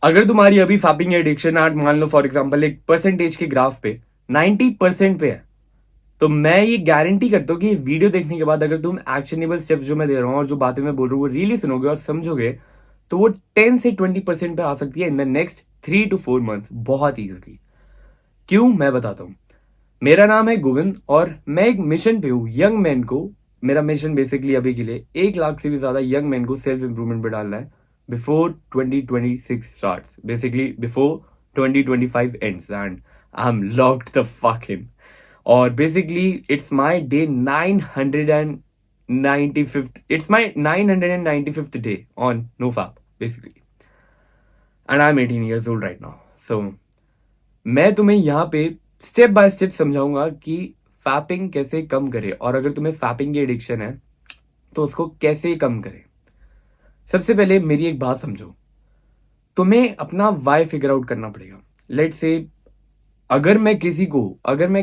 अगर तुम्हारी अभी फैपिंग एडिक्शन आज मान लो फॉर एग्जांपल एक परसेंटेज के ग्राफ पे 90% पे है, तो मैं ये गारंटी करता हूँ कि वीडियो देखने के बाद अगर तुम एक्शनेबल स्टेप्स जो मैं दे रहा हूँ और जो बातें मैं बोल रहा हूँ वो रियली सुनोगे और समझोगे, तो वो 10 से 20% पे आ सकती है in the next 3 to 4 month बहुत ईजिली। क्यों, मैं बताता हूँ। मेरा नाम है गोविंद और मैं एक मिशन पे हूँ यंग मैन को। मेरा मिशन बेसिकली अभी के लिए 1 लाख से भी ज्यादा यंग मैन को सेल्फ इंप्रूवमेंट पे डालना है before 2026 starts, basically before 2025 ends, and I am locked the fuck in. और basically it's my day 995th, it's my 995th day on no fap basically, and I am 18 years old right now. So मैं तुम्हें यहाँ पे step by step समझाऊंगा कि fapping कैसे कम करे, और अगर तुम्हें फैपिंग की एडिक्शन है तो उसको कैसे कम करे। सबसे पहले मेरी एक बात समझो, तुम्हें अपना वाई फिगर आउट करना पड़ेगा। लेट से अगर मैं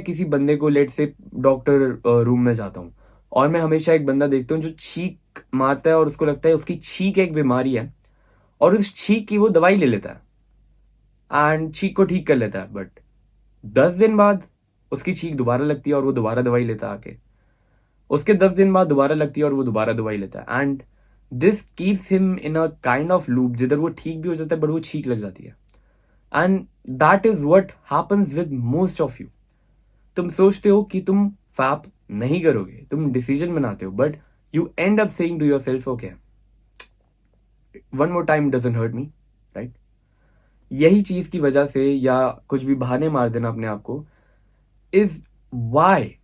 किसी बंदे को लेट से डॉक्टर रूम में जाता हूँ और मैं हमेशा एक बंदा देखता हूँ जो छींक मारता है और उसको लगता है उसकी छींक एक बीमारी है, और उस छींक की वो दवाई ले लेता है एंड छींक को ठीक कर लेता है, बट 10 दिन बाद उसकी छींक दोबारा लगती है और वो दोबारा दवाई लेता है आके। उसके 10 दिन बाद दोबारा लगती है और वो दोबारा दवाई लेता है, and this keeps him in a kind of loop जिधर वो ठीक भी हो जाता है बट वो छींक लग जाती है। And that is what happens with most of you. तुम सोचते हो कि तुम फैप नहीं करोगे, तुम डिसीजन बनाते हो, but you end up saying to yourself okay one more time doesn't hurt me, right. यही चीज की वजह से या कुछ भी बहाने मार देना अपने आप को is why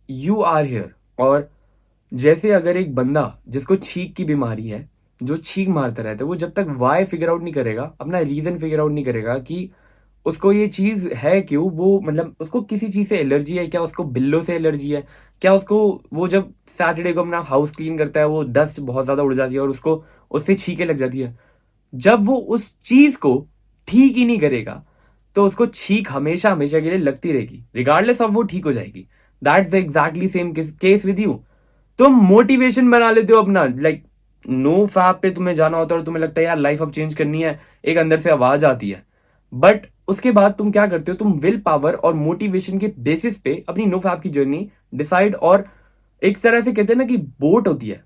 you are here. और जैसे अगर एक बंदा जिसको छींक की बीमारी है, जो छींक मारता रहता है, वो जब तक वाई फिगर आउट नहीं करेगा, अपना रीजन फिगर आउट नहीं करेगा कि उसको ये चीज है क्यों, वो मतलब उसको किसी चीज से एलर्जी है क्या, उसको बिल्लों से एलर्जी है क्या, उसको वो जब सैटरडे को अपना हाउस क्लीन करता है वो डस्ट बहुत ज्यादा उड़ जाती है और उसको उससे छींके लग जाती है। जब वो उस चीज को ठीक ही नहीं करेगा तो उसको छींक हमेशा हमेशा के लिए लगती रहेगी, रिगार्डलेस ऑफ वो ठीक हो जाएगी। That's exactly same case with you. तुम मोटिवेशन बना लेते हो अपना, लाइक नो फैप पे तुम्हें जाना होता है और तुम्हें लगता है यार लाइफ अब चेंज करनी है, एक अंदर से आवाज आती है, बट उसके बाद तुम क्या करते हो, तुम विल पावर और मोटिवेशन के बेसिस पे अपनी नो फैप की जर्नी डिसाइड, और एक तरह से कहते हैं ना कि बोट होती है,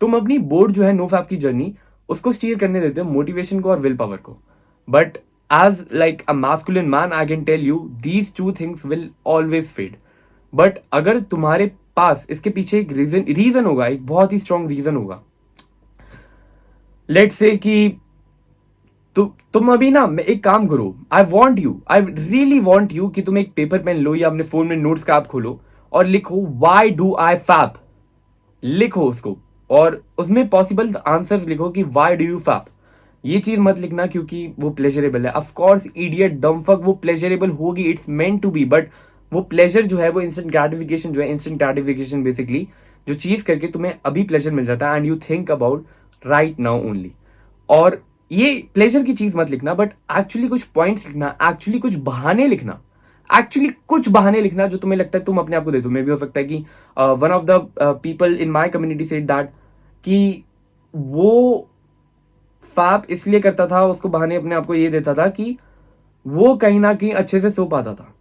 तुम अपनी बोट जो है नो फैप की जर्नी उसको स्टीयर करने देते हो मोटिवेशन को और विल पावर को। But as like a masculine man I can tell you these two things will always fade. But अगर तुम्हारे पास इसके पीछे एक रीजन होगा, एक बहुत ही स्ट्रॉन्ग रीजन होगा। लेट से कि तुम अभी ना एक काम करो, आई रियली वॉन्ट यू कि तुम एक पेपर पेन लो या अपने फोन में नोट्स का ऐप खोलो और लिखो वाई डू आई फैप, लिखो उसको, और उसमें पॉसिबल आंसर्स लिखो कि वाई डू यू फैप। ये चीज मत लिखना क्योंकि वो प्लेजरेबल है, ऑफ कोर्स इडियट डमफक, वो प्लेजरेबल होगी, it's meant to be, but वो प्लेजर जो है, वो इंस्टेंट ग्रेटिफिकेशन जो है, इंस्टेंट ग्रेटिफिकेशन बेसिकली जो चीज करके तुम्हें अभी प्लेजर मिल जाता है and you think about right now only. और ये प्लेजर की चीज मत लिखना, बट एक्चुअली कुछ पॉइंट्स लिखना, एक्चुअली कुछ बहाने लिखना, एक्चुअली कुछ बहाने लिखना जो तुम्हें लगता है तुम अपने आप को दे दो। मे भी हो सकता है कि one of the people in my community said that कि वो फैप इसलिए करता था, उसको बहाने अपने आप को ये देता था कि वो कहीं ना कहीं अच्छे से सो पाता था।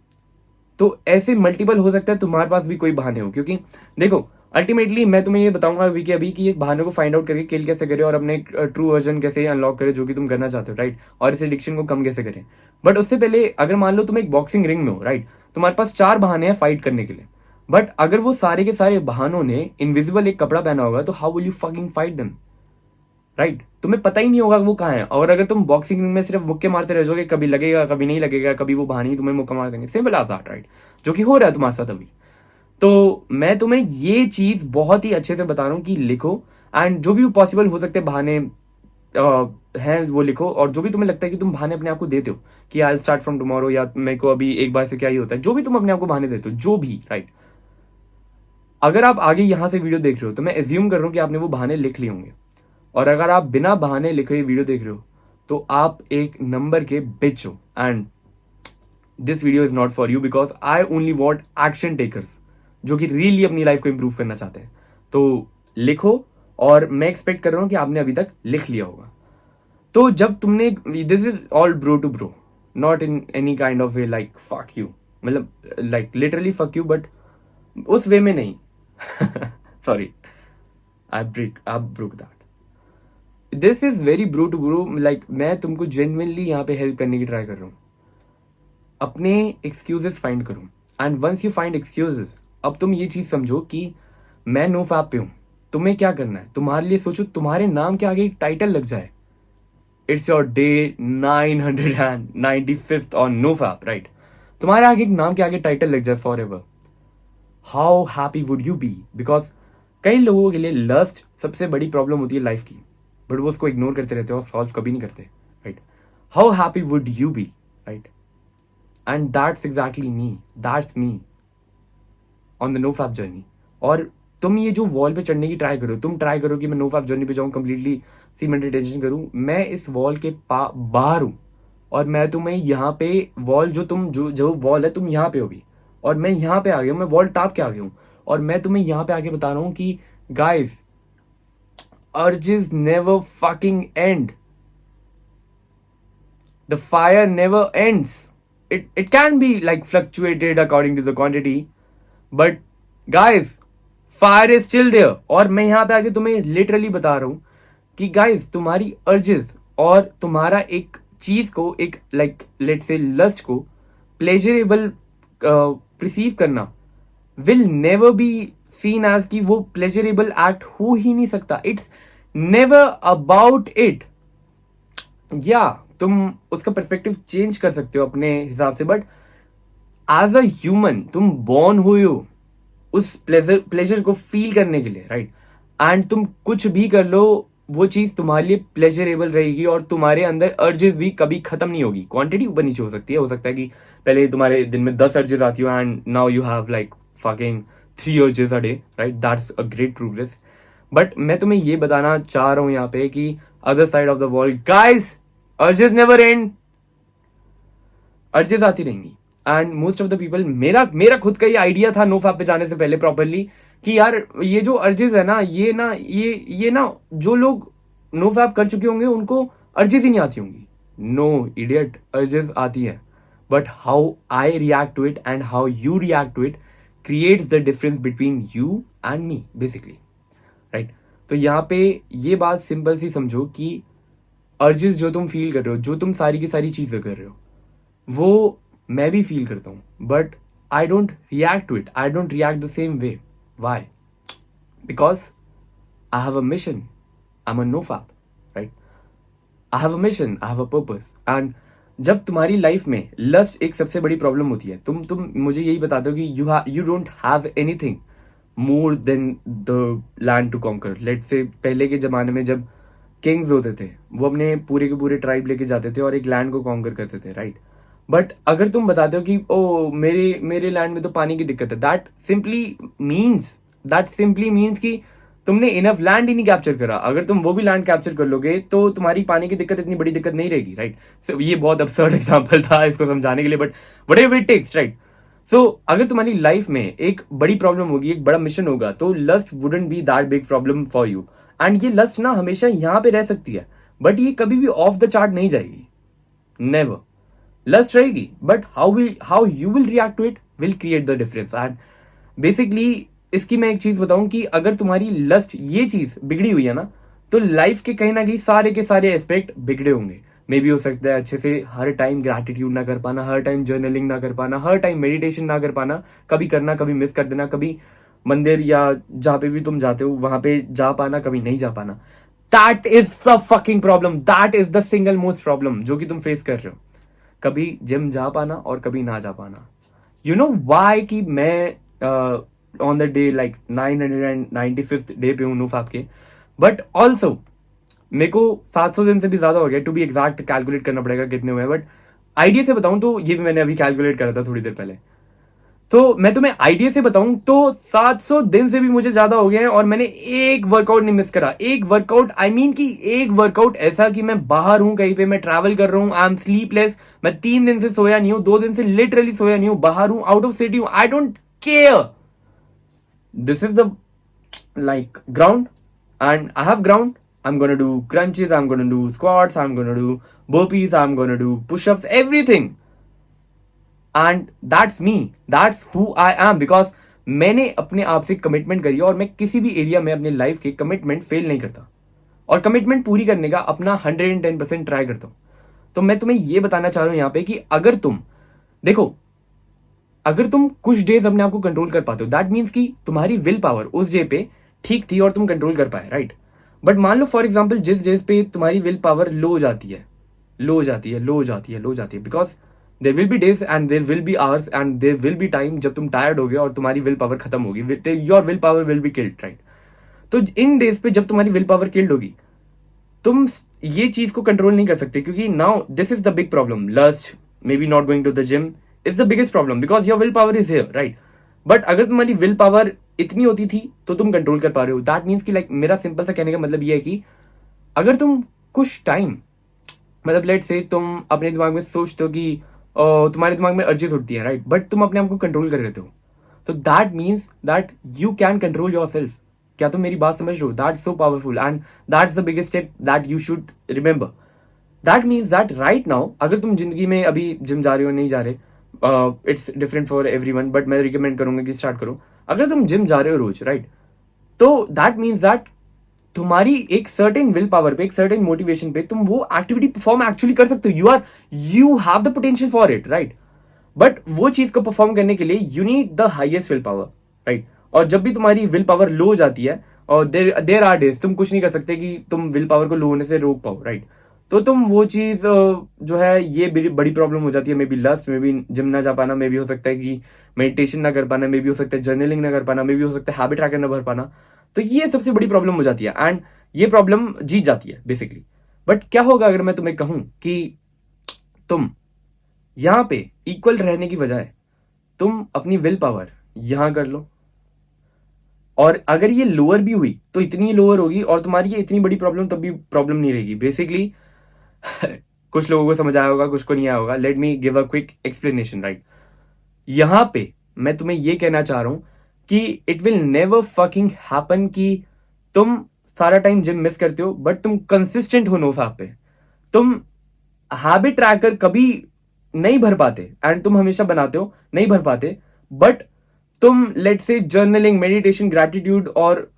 तो ऐसे मल्टीपल हो सकता है तुम्हारे पास भी कोई बहाने हो, क्योंकि देखो अल्टीमेटली मैं तुम्हें ये बताऊंगा अभी कि एक बहाने को फाइंड आउट करके किल कैसे करें और अपने ट्रू वर्जन कैसे अनलॉक करें जो कि तुम करना चाहते हो, राइट, और इस एडिक्शन को कम कैसे करें। बट उससे पहले अगर मान लो तुम एक बॉक्सिंग रिंग में हो, राइट, तुम्हारे पास 4 बहाने हैं फाइट करने के लिए, बट अगर वो सारे के सारे बहानों ने इनविजिबल एक कपड़ा पहना होगा तो how will you fucking fight them, right. तुम्हें पता ही नहीं होगा वो कहाँ है, और अगर तुम बॉक्सिंग में सिर्फ मुक्के मारते रह जाओगे, कभी लगेगा कभी नहीं लगेगा, कभी वो बहाने ही तुम्हें मुक्का मार देंगे, सिंपल एज दैट, राइट, जो कि हो रहा है तुम्हारे साथ अभी। तो मैं तुम्हें ये चीज बहुत ही अच्छे से बता रहा हूँ कि लिखो, एंड जो भी पॉसिबल हो सकते बहाने हैं वो लिखो, और जो भी तुम्हें लगता है कि तुम बहाने अपने आप को देते हो कि आई स्टार्ट फ्रॉम टुमारो, या मेरे को अभी एक बार से क्या ही होता है, जो भी तुम अपने आप को बहाने देते हो, जो भी, राइट। अगर आप आगे यहां से वीडियो देख रहे हो तो मैं एज्यूम कर रहा हूं कि आपने वो बहाने लिख लिए होंगे, और अगर आप बिना बहाने लिखे वीडियो देख रहे हो तो आप एक नंबर के बिच हो, and this video is not for you because I only want action takers जो कि रियली अपनी लाइफ को इंप्रूव करना चाहते हैं। तो लिखो, और मैं एक्सपेक्ट कर रहा हूं कि आपने अभी तक लिख लिया होगा। तो जब तुमने, this is all bro to bro, not in any kind of way like fuck you, मतलब like literally fuck you, but उस वे में नहीं. Sorry, I broke that. This is very bro to bro, like मैं तुमको genuinely यहाँ पे help करने की ट्राई कर रहा हूँ. अपने एक्सक्यूजेस फाइंड करो, and once you find excuses, अब तुम ये चीज समझो कि मैं नो फैप पे हूं. तुम्हें क्या करना है, तुम्हारे लिए सोचो तुम्हारे नाम के आगे एक टाइटल लग जाए. It's your day 995th on no fap, right. तुम्हारे आगे एक नाम के आगे टाइटल लग जाए forever. How happy would you be? Because कई लोगों के लिए लस्ट सबसे बड़ी प्रॉब्लम होती है लाइफ की, बट वो उसको इग्नोर करते रहते हैं और सॉल्व कभी नहीं करते, right. How happy would you be, right. And that's exactly me, that's me on the no fap journey. और तुम ये जो वॉल पे चढ़ने की ट्राई करो, तुम ट्राई करो कि मैं नो फैप जर्नी पे जाऊं, कंप्लीटली मेडिटेशन करूं. मैं इस वॉल के बाहर हूं, और मैं तुम्हें यहाँ पे वॉल, जो तुम जो वॉल है, तुम यहाँ पे हो भी, और मैं यहाँ पे आ गया हूं, मैं वॉल टाप के आ गया हूं, और मैं तुम्हें यहाँ पे आके बता रहा हूं कि guys, urges never fucking end. The fire never ends. It can be like fluctuated according to the quantity, but guys, fire is still there. और मैं यहां पे आके तुम्हें लिटरली बता रहा हूं कि गाइस, तुम्हारी अर्जेस और तुम्हारा एक चीज को, एक लाइक लेट से लस्ट को प्लेजरेबल प्रिसीव करना will never be seen as कि वो प्लेजरेबल एक्ट हो ही नहीं सकता. It's never about it. या तुम उसका पर्सपेक्टिव चेंज कर सकते हो अपने हिसाब से, बट एज अ ह्यूमन तुम बॉर्न हुए हो उस प्लेजर को फील करने के लिए, राइट. एंड तुम कुछ भी कर लो, वो चीज तुम्हारे लिए प्लेजरेबल रहेगी, और तुम्हारे अंदर अर्जेस भी कभी खत्म नहीं होगी. क्वांटिटी ऊपर नीचे हो सकती है, हो सकता है कि पहले तुम्हारे दिन में 10 अर्जेस आती हो, and now you have like fucking 3 urges a day, right. That's a great progress. But मैं तुम्हें ये बताना चाह रहा हूं यहाँ पे कि other side of the world, guys, urges never and. Urges आती रहेंगी. And most of the people, मेरा खुद का ये आइडिया था नो फैप पे जाने से पहले प्रॉपरली, कि यार ये जो अर्जेस है ना, ये ना जो लोग नो फैप कर चुके होंगे उनको अर्जेस ही नहीं आती होंगी. नो इडियट, अर्जेस आती है, but how I react to it and how you react to it creates the difference between you and me, basically, right. तो यहाँ पे ये बात सिंपल सी समझो कि अर्जेस जो तुम फील कर रहे हो, जो तुम सारी की सारी चीजें कर रहे हो, वो मैं भी फील करता हूं, but I don't react to it. I don't react the same way. Why? Because I have a mission. I am a no fap, right. I have a mission, I have a purpose. And जब तुम्हारी life में lust एक सबसे बड़ी problem होती है, तुम मुझे यही बताते हो कि you don't have anything more than the land to conquer. Let's say पहले के जमाने में जब किंग्स होते थे, वो अपने पूरे के पूरे ट्राइब लेके जाते थे और एक लैंड को कॉन्कर करते थे, राइट. बट अगर तुम बताते हो कि ओ मेरे लैंड में तो पानी की दिक्कत है, दैट सिंपली मीन्स कि तुमने इनफ लैंड ही नहीं कैप्चर करा. अगर तुम वो भी लैंड कैप्चर कर लोगे तो तुम्हारी पानी की दिक्कत इतनी बड़ी दिक्कत नहीं रहेगी, राइट. सो ये बहुत absurd एग्जांपल था इसको समझाने के लिए, but whatever it takes, right. So अगर तुम्हारी लाइफ में एक बड़ी प्रॉब्लम होगी, एक बड़ा मिशन होगा, तो lust wouldn't be that big problem for you. And ये लस्ट ना हमेशा यहां पे रह सकती है, बट ये कभी भी ऑफ द चार्ट नहीं जाएगी. नेवर. लस्ट रहेगी, but how you will react to it will create the difference. And basically इसकी मैं एक चीज बताऊं कि अगर तुम्हारी लस्ट ये चीज बिगड़ी हुई है ना, तो लाइफ के कहीं ना कहीं सारे के सारे एस्पेक्ट बिगड़े होंगे. मे भी हो सकता है अच्छे से हर टाइम ग्रैटिट्यूड ना कर पाना, हर टाइम जर्नलिंग ना कर पाना, हर टाइम मेडिटेशन ना कर पाना, कभी करना कभी मिस कर देना, कभी मंदिर या जहां पे भी तुम जाते हो वहां पे जा पाना, कभी नहीं जा पाना. That is the fucking problem. That is the single most problem जो कि तुम फेस कर रहे हो. कभी जिम जा पाना और कभी ना जा पाना. यू नो वाई कि मैं on the day like 995th day पे हूं नो फैप के, बट ऑल्सो मेरे को 700 दिन से भी ज्यादा हो गया. टू बी एग्जैक्ट कैलकुलेट करना पड़ेगा कितने हुए, बट आइडिया से बताऊं तो ये भी मैंने अभी कैलकुलेट करा था थोड़ी देर पहले. तो मैं तुम्हें आइडिया से बताऊं तो 700 दिन से भी मुझे ज्यादा हो गए हैं, और मैंने एक वर्कआउट नहीं मिस करा. एक वर्कआउट, आई मीन कि एक वर्कआउट ऐसा कि मैं बाहर हूं कहीं पे, मैं ट्रैवल कर रहा हूं, आई एम स्लीपलेस, मैं 3 दिन से सोया नहीं हूं, 2 दिन से लिटरली सोया नहीं हूं, बाहर हूं, आउट ऑफ सिटी हूं, I don't care. This is the like ground, and I have ground, I'm gonna do crunches, I'm gonna do squats, I'm gonna do burpees, I'm gonna do push-ups, everything. And that's me, that's who I am, because मैंने अपने आप से commitment करी है और मैं किसी भी एरिया में अपने लाइफ के कमिटमेंट फेल नहीं करता और कमिटमेंट पूरी करने का अपना 110% ट्राई करता हूं. तो मैं तुम्हें ये बताना चाह रहा हूं यहां पे कि अगर तुम देखो, अगर तुम कुछ डेज अपने आप को कंट्रोल कर पाते हो, दैट मीन्स कि तुम्हारी विल पावर उस डे पे ठीक थी और तुम कंट्रोल कर पाए, राइट. बट मान लो फॉर एग्जाम्पल जिस डे पे तुम्हारी विल पावर लो हो जाती है, लो हो जाती है, लो हो जाती है, लो हो जाती है, because there will be days and there will be hours and there will be time जब तुम टायर्ड हो गए और तुम्हारी विल पावर खत्म होगी, your will power will be killed, right. तो इन डेज पे जब तुम्हारी विल पावर किल्ड होगी, तुम ये चीज को कंट्रोल नहीं कर सकते, क्योंकि now this is the big problem. Lust, maybe not going to the gym is the biggest problem, because your will power is here, right. But अगर तुम्हारी विल पावर इतनी होती थी तो तुम कंट्रोल कर पा रहे हो. दैट मीन्स कि लाइक मेरा सिंपल सा कहने का मतलब ये है कि अगर तुम कुछ टाइम, मतलब लेट से तुम अपने दिमाग में सोचते हो कि तुम्हारे दिमाग में अर्जेस उठती है, राइट, बट तुम अपने आप को कंट्रोल कर लेते हो, तो that means that you can control your self. क्या तुम मेरी बात समझ रहे हो? That's so powerful and that's the biggest step that you should remember. That means that right now अगर तुम जिंदगी में अभी जिम जा रहे हो, नहीं जा रहे, it's different for everyone, but मैं रिकमेंड करूंगा कि स्टार्ट करो. अगर तुम जिम जा रहे हो रोज, राइट, तो दैट मीन्स दैट तुम्हारी एक सर्टेन विल पावर पे, एक सर्टेन मोटिवेशन पे तुम वो एक्टिविटी परफॉर्म एक्चुअली कर सकते हो. You have the potential for it, right. But वो चीज को परफॉर्म करने के लिए you need the highest will power, right. और जब भी तुम्हारी विल पावर लो हो जाती है और देर आर डेज तुम कुछ नहीं कर सकते कि तुम विल पावर को लो होने से रोक पाओ, राइट. तो तुम वो चीज जो है ये बड़ी प्रॉब्लम हो जाती है. Maybe lust, maybe gym ना जा पाना, मे बी हो सकता है कि मेडिटेशन ना कर पाना, मे बी हो सकता है जर्नलिंग ना कर पाना, मे बी हो सकता है हैबिट ट्रैकर ना भर पाना. तो ये सबसे बड़ी प्रॉब्लम हो जाती है एंड ये प्रॉब्लम जीत जाती है बेसिकली. बट क्या होगा अगर मैं तुम्हें कहूं कि तुम यहां पे इक्वल रहने की बजाय तुम अपनी विल पावर यहां कर लो, और अगर ये लोअर भी हुई तो इतनी लोअर होगी और तुम्हारी ये इतनी बड़ी प्रॉब्लम तब भी प्रॉब्लम नहीं रहेगी बेसिकली. कुछ लोगों को समझ आया होगा, कुछ को नहीं आया होगा. Let me give a quick explanation, right. यहां पे मैं तुम्हें ये कहना चाह रहा हूं कि it will never fucking happen कि तुम सारा टाइम जिम मिस करते हो बट तुम कंसिस्टेंट हो नो फैप पे. तुम हैबिट ट्रैकर कभी नहीं भर पाते एंड तुम हमेशा बनाते हो, नहीं भर पाते, बट तुम लेट से जर्नलिंग, मेडिटेशन, ग्रैटिट्यूड और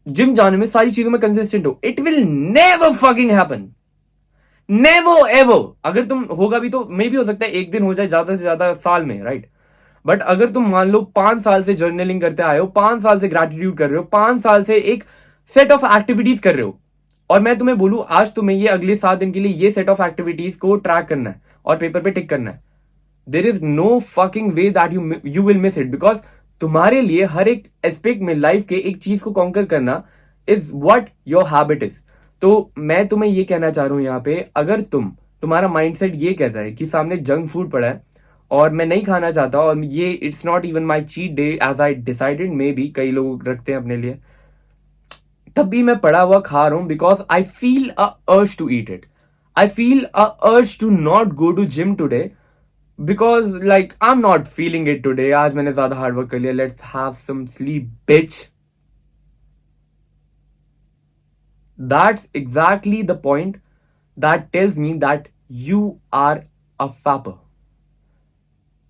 जिम जाने में सारी चीजों में कंसिस्टेंट हो. It will never fucking happen, never ever. अगर तुम होगा भी तो मे भी हो सकता है एक दिन हो जाए, ज्यादा से ज्यादा साल में, राइट. बट अगर तुम मान लो 5 साल से जर्नलिंग करते आए हो, 5 साल से ग्रैटिट्यूड कर रहे हो, 5 साल से एक सेट ऑफ एक्टिविटीज कर रहे हो, और मैं तुम्हें बोलूं आज तुम्हें ये अगले 7 दिन के लिए ये सेट ऑफ एक्टिविटीज को ट्रैक करना है और पेपर पे टिक करना है, there is no fucking way that you will miss it, because तुम्हारे लिए हर एक एस्पेक्ट में लाइफ के एक चीज को कॉन्कर करना is what your habit is. तो मैं तुम्हें ये कहना चाह रहा हूं यहां पे, अगर तुम्हारा माइंडसेट ये कहता है कि सामने जंक फूड पड़ा है और मैं नहीं खाना चाहता, और ये it's not even my cheat day as I decided, maybe कई लोग रखते हैं अपने लिए, तब भी मैं पड़ा हुआ खा रहा हूं because I feel a urge to eat it. I feel a urge to not go to gym today because like I am not feeling it today. आज मैंने ज्यादा हार्डवर्क कर लिया, let's have some sleep bitch. That's exactly the point that tells me that you are a fapper.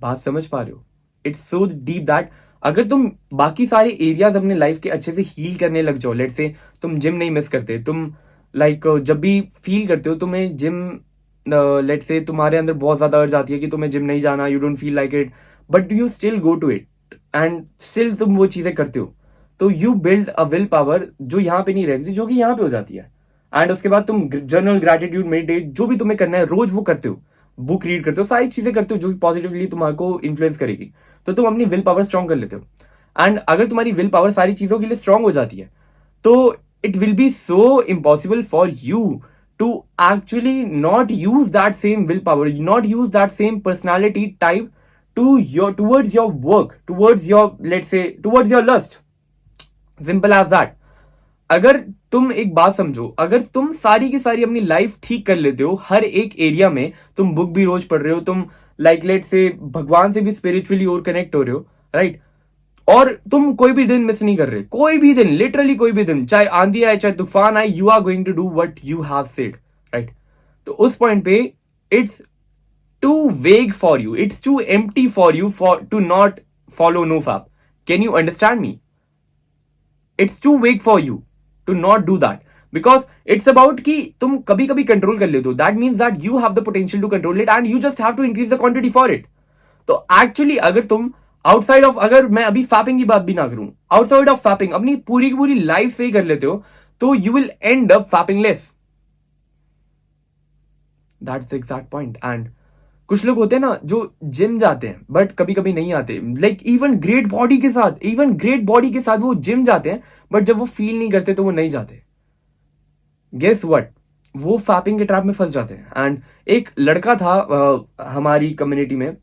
बात समझ पा रहे हो? इट्स सो डीप दैट अगर तुम बाकी सारे एरियाज अपने लाइफ के अच्छे से हील करने लग जाओ, लेट से तुम जिम नहीं मिस करते, तुम लाइक जब भी फील करते हो तुम्हें जिम, लेट से तुम्हारे अंदर बहुत ज्यादा अर्ज आती है कि तुम्हें जिम नहीं जाना, you don't feel like it, but do you still go to it and still तुम वो चीजें करते हो, तो you build a will power जो यहाँ पे नहीं रहती, जो कि यहाँ पे हो जाती है. एंड उसके बाद तुम जर्नल, ग्रैटिट्यूड, मेडिटेट, जो भी तुम्हें करना है रोज वो करते हो, बुक रीड करते हो, सारी चीजें करते हो जो पॉजिटिवली तुम्हारे इन्फ्लुएंस करेगी, तो तुम अपनी विल पावर स्ट्रांग कर लेते हो. एंड अगर तुम्हारी विल पावर सारी चीजों के लिए स्ट्रांग हो जाती है तो it will be so impossible for you to actually not use that same will power, not use that same personality type to your towards your work, towards your let's say towards your lust. Simple as that. अगर तुम एक बात समझो, अगर तुम सारी की सारी अपनी लाइफ ठीक कर लेते हो हर एक एरिया में, तुम बुक भी रोज पढ़ रहे हो, तुम लाइक लेट से भगवान से भी स्पिरिचुअली और कनेक्ट हो रहे हो, राइट, और तुम कोई भी दिन मिस नहीं कर रहे, कोई भी दिन, लिटरली कोई भी दिन, चाहे आंधी आए चाहे तूफान आए, you are going to do what you have said, right? तो उस पॉइंट पे it's too vague for you, it's too empty for you for to not follow no fap. Can you understand me? It's too vague for you to not do that, because it's about कि तुम कभी कभी control कर लेते हो. That means that you have the potential to control it and you just have to increase the quantity for it. तो actually अगर तुम आउटसाइड ऑफ, अगर मैं अभी फैपिंग की बात भी ना करूं, आउटसाइड ऑफ फैपिंग अपनी पूरी की पूरी लाइफ से ही कर लेते हो, तो you will and up fapping less. That's the exact point. And कुछ लोग होते हैं ना जो जिम जाते हैं बट कभी कभी नहीं आते, लाइक इवन ग्रेट बॉडी के साथ, इवन ग्रेट बॉडी के साथ वो जिम जाते हैं, बट जब वो फील नहीं करते तो वो नहीं जाते. गेस व्हाट, वो फैपिंग के ट्रैप में फंस जाते हैं. एंड एक लड़का था हमारी कम्युनिटी में,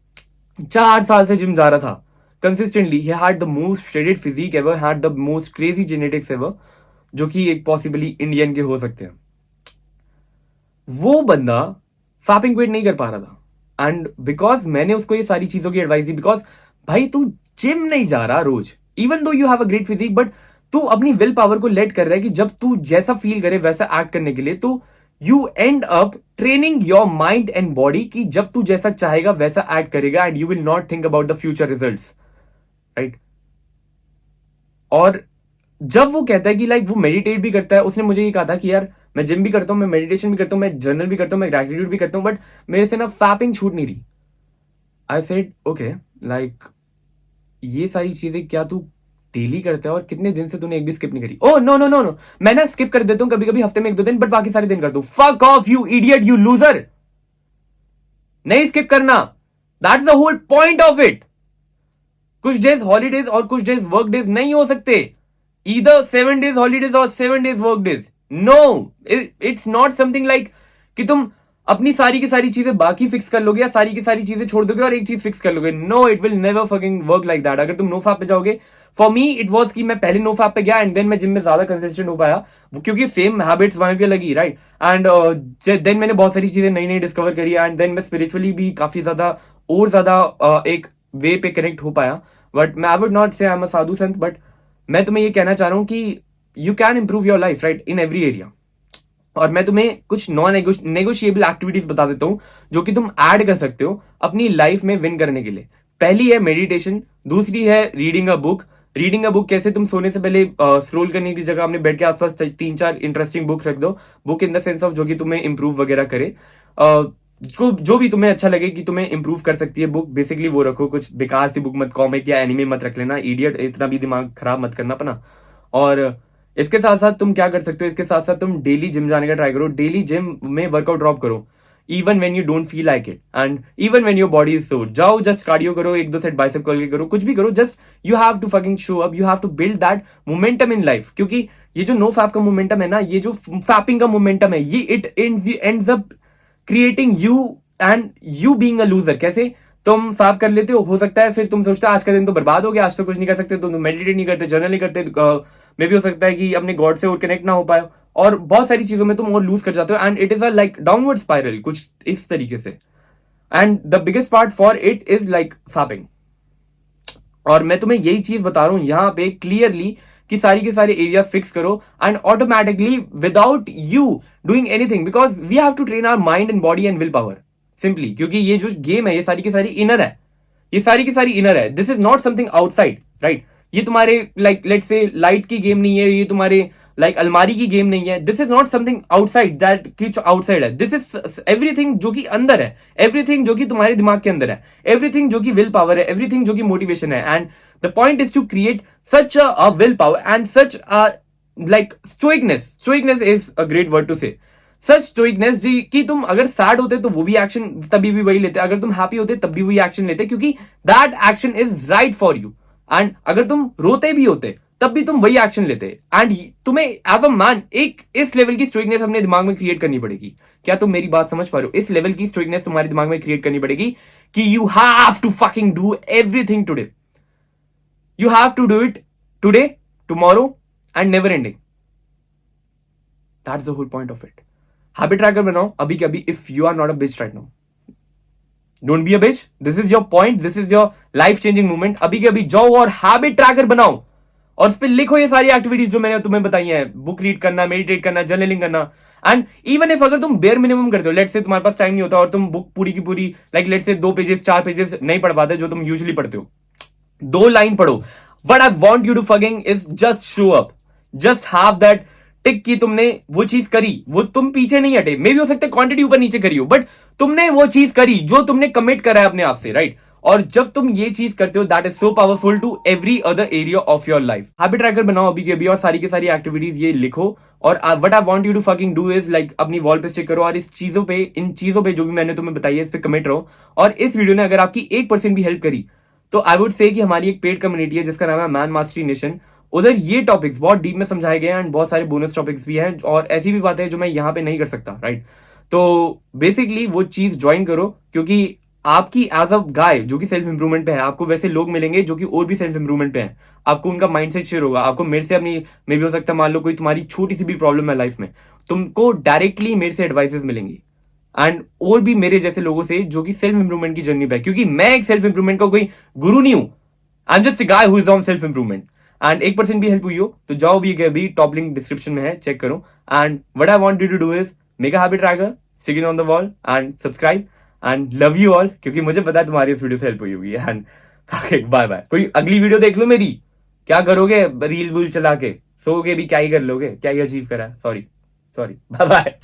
4 साल से जिम जा रहा था consistently. He had the most shredded physique ever, had the most crazy genetics ever, जो कि एक पॉसिबली इंडियन के हो सकते हैं. वो बंदा फैपिंग क्विट नहीं कर पा रहा था. एंड बिकॉज मैंने उसको ये सारी चीजों की एडवाइस दी, बिकॉज भाई तू जिम नहीं जा रहा रोज, even though you have a great physique, but तू अपनी विल पावर को लेट कर रहा है कि जब तू जैसा फील करे वैसा एक्ट करने के लिए, तो you end up training your mind and body की जब तू जैसा चाहेगा वैसा एक्ट करेगा and you will not think about the future results, right? और जब वो कहता है कि लाइक वो मेडिटेट भी करता है, उसने मुझे ये कहा था कि यार मैं जिम भी करता हूं, मैं मेडिटेशन भी करता हूं, मैं जर्नल भी करता हूं, मैं ग्रेटिट्यूड भी करता हूं, बट मेरे से ना फैपिंग छूट नहीं रही. आई सेड ओके, लाइक ये सारी चीजें क्या तू डेली करता है और कितने दिन से तूने एक भी स्किप नहीं करी? Oh no no no no, मैं ना स्किप कर देता हूं कभी कभी हफ्ते में 1-2 दिन, बट बाकी सारे दिन करता हूं. Fuck off you idiot, you loser. नहीं स्किप करना, that's the whole point of it. कुछ डेज हॉलीडेज और कुछ डेज वर्क डेज नहीं हो सकते. ईदर 7 days हॉलीडेज और 7 days work days. No, it's not something like कि तुम अपनी सारी की सारी चीजें बाकी फिक्स कर लोगे या सारी की सारी चीजें छोड़ दोगे और एक चीज फिक्स कर लोगे. No, it will never fucking work like that. अगर तुम नो फैप पे जाओगे, फॉर मी इट वॉज कि मैं पहले नो फैप पे गया एंड देन मैं जिम में ज्यादा कंसिस्टेंट हो पाया, क्योंकि सेम हैबिट्स वहां पे लगी, राइट? एंड देन मैंने बहुत सारी चीजें नई नई डिस्कवर करी एंड देन मैं स्पिरिचुअली भी काफी ज्यादा और ज्यादा एक वे पे कनेक्ट हो पाया. बट मैं आई वुड नॉट से आई am a Sadhu Sant, but मैं तुम्हें ये कहना चाह रहा हूं कि you can improve your life, right, in every area. और मैं तुम्हें कुछ नॉन नेगोशिएबल एक्टिविटीज बता देता हूं जो कि तुम ऐड कर सकते हो अपनी लाइफ में विन करने के लिए. पहली है मेडिटेशन, दूसरी है reading a book. Reading a book कैसे? तुम सोने से पहले स्क्रोल करने की जगह अपने बेड के आसपास 3-4 इंटरेस्टिंग बुक रख दो. Book in the sense of जो कि तुम्हें इंप्रूव वगैरह करे, जो भी तुम्हें अच्छा लगे कि तुम्हें इंप्रूव कर सकती है बुक, बेसिकली वो रखो. कुछ बेकार सी बुक मत, कॉमिक या एनिमे मत रख लेना, इडियट, इतना भी दिमाग खराब मत करना अपना. और इसके साथ साथ तुम क्या कर सकते हो, इसके साथ साथ तुम डेली जिम जाने का ट्राई करो. डेली जिम में वर्कआउट ड्रॉप करो, even when you don't feel like it and even when your body is सोर. जाओ, जस्ट कार्डियो करो, 1-2 सेट बाइसेप कर्ल के करो, कुछ भी करो. Just you have to fucking show up, you have to build that momentum in life. क्योंकि ये जो नो फैप का मोमेंटम है ना, ये जो फैपिंग का मोमेंटम है, ये it ends up creating you and you being a loser. कैसे? तुम फैप कर लेते हो सकता है फिर तुम सोचते हो आज का दिन तो बर्बाद हो गया, आज तो कुछ नहीं कर सकते, तुम मेडिटेट नहीं करते, जर्नल नहीं करते, मे भी हो सकता है कि अपने गॉड से और कनेक्ट ना हो पाए, और बहुत सारी चीजों में तुम और लूज कर जाते हो and it is a like downward spiral, कुछ इस तरीके से. And the biggest part for it is like fapping. और मैं तुम्हें यही चीज बता रहा हूं यहां पे क्लियरली कि सारी के सारे एरिया फिक्स करो and automatically without you doing anything, because we have to train our mind and body and will power simply. क्योंकि ये जो गेम है ये सारी की सारी इनर है, ये सारी की सारी इनर है. This is not something outside, right? ये तुम्हारे लाइक लेट्स से लाइट की गेम नहीं है, ये तुम्हारे लाइक अलमारी की गेम नहीं है. This is not something outside that कुछ आउटसाइड है. दिस इज एवरीथिंग जो कि अंदर है, एवरीथिंग जो कि तुम्हारे दिमाग के अंदर है, एवरीथिंग जो कि विल पावर है, एवरीथिंग जो कि मोटिवेशन है. And the point is to create such a will power and such a like stoicness. Stoicness is a great word to say. Such स्टोइकनेस जी कि तुम अगर सैड होते तो वो भी एक्शन तभी भी वही लेते, अगर तुम हैप्पी होते तब भी वही एक्शन लेते, क्योंकि that action is right for you. And अगर तुम रोते भी होते तब भी तुम वही एक्शन लेते. एंड तुम्हें एज अ मैन एक इस लेवल की स्ट्रिक्टनेस अपने दिमाग में क्रिएट करनी पड़ेगी. क्या तुम मेरी बात समझ पा रहे हो? इस लेवल की स्ट्रिक्टनेस तुम्हारे दिमाग में क्रिएट करनी पड़ेगी कि you have to fucking do everything today. You have to do it today, tomorrow and never ending. That's the whole point of it. Habit tracker बनाओ अभी के अभी, if you are not a bitch right now. Don't be a bitch, this is your point, this is your life changing movement. अभी के अभी जाओ और habit tracker बनाओ और उस पर लिखो ये सारी एक्टिविटीज जो मैंने तुम्हें बताई हैं, बुक रीड करना, मेडिटेट करना, जर्नलिंग करना। एंड इवन इफ अगर तुम बेयर मिनिमम करते हो, लेट से तुम्हारे पास टाइम नहीं होता और तुम बुक पूरी की पूरी लाइक लेट से 2 पेजेस 4 पेजेस नहीं पढ़ पाते जो तुम यूजुअली पढ़ते हो, 2 लाइन पढ़ो। What I want you to fucking is just show up, just have that tick की तुमने वो चीज करी, वो तुम पीछे नहीं हटे। मे भी हो सकता है क्वांटिटी ऊपर नीचे करी हो, बट तुमने वो चीज करी जो तुमने कमिट करा है अपने आप से, राइट? और जब तुम ये चीज करते हो, that is so powerful to every other area of your life. Habit tracker बनाओ अभी के अभी और सारी की सारी एक्टिविटीज ये लिखो। और what I want you to fucking do is like अपनी वॉल पे स्टिक करो और इस चीजों पे, इन चीजों पे जो भी मैंने तुम्हें बताई है, इस पे कमिट रहो। और इस वीडियो ने अगर आपकी 1% भी हेल्प करी तो आई वुड से कि हमारी एक पेड कम्युनिटी है जिसका नाम है मैन मास्टरी नेशन। उधर ये टॉपिक्स बहुत डीप में समझाए गए हैं एंड बहुत सारे बोनस टॉपिक्स भी हैं और ऐसी भी बातें हैं जो मैं यहाँ पे नहीं कर सकता, राइट? तो बेसिकली वो चीज ज्वाइन करो, क्योंकि आपकी एज अ गाय जो कि सेल्फ इंप्रूवमेंट पे है, आपको वैसे लोग मिलेंगे जो कि और भी सेल्फ इंप्रूवमेंट पे हैं। आपको उनका माइंडसेट शेयर होगा। आपको मेरे से अपनी, मे भी हो सकता है मान लो कोई तुम्हारी छोटी सी भी प्रॉब्लम है लाइफ में, तुमको डायरेक्टली मेरे से एडवाइसेस मिलेंगी एंड और भी मेरे जैसे लोगों से जो कि सेल्फ इंप्रूवमेंट की जर्नी पे है। क्योंकि मैं एक सेल्फ इंप्रूवमेंट का कोई गुरु नहीं हूं, I am just a guy who is on self improvement. And 1% भी हेल्प हुई हो तो जाओ भी अभी, टॉप लिंक डिस्क्रिप्शन में है, चेक करो। And what I want you to do is make a habit tracker, stick it on the wall and subscribe and love you all, क्योंकि मुझे पता है तुम्हारी इस वीडियो से हेल्प हुई होगी। And bye bye. कोई अगली वीडियो देख लो मेरी, क्या करोगे रील वूल चला के? सोओगे भी, क्या ही कर लोगे, क्या ही अचीव करा? Sorry sorry, bye bye.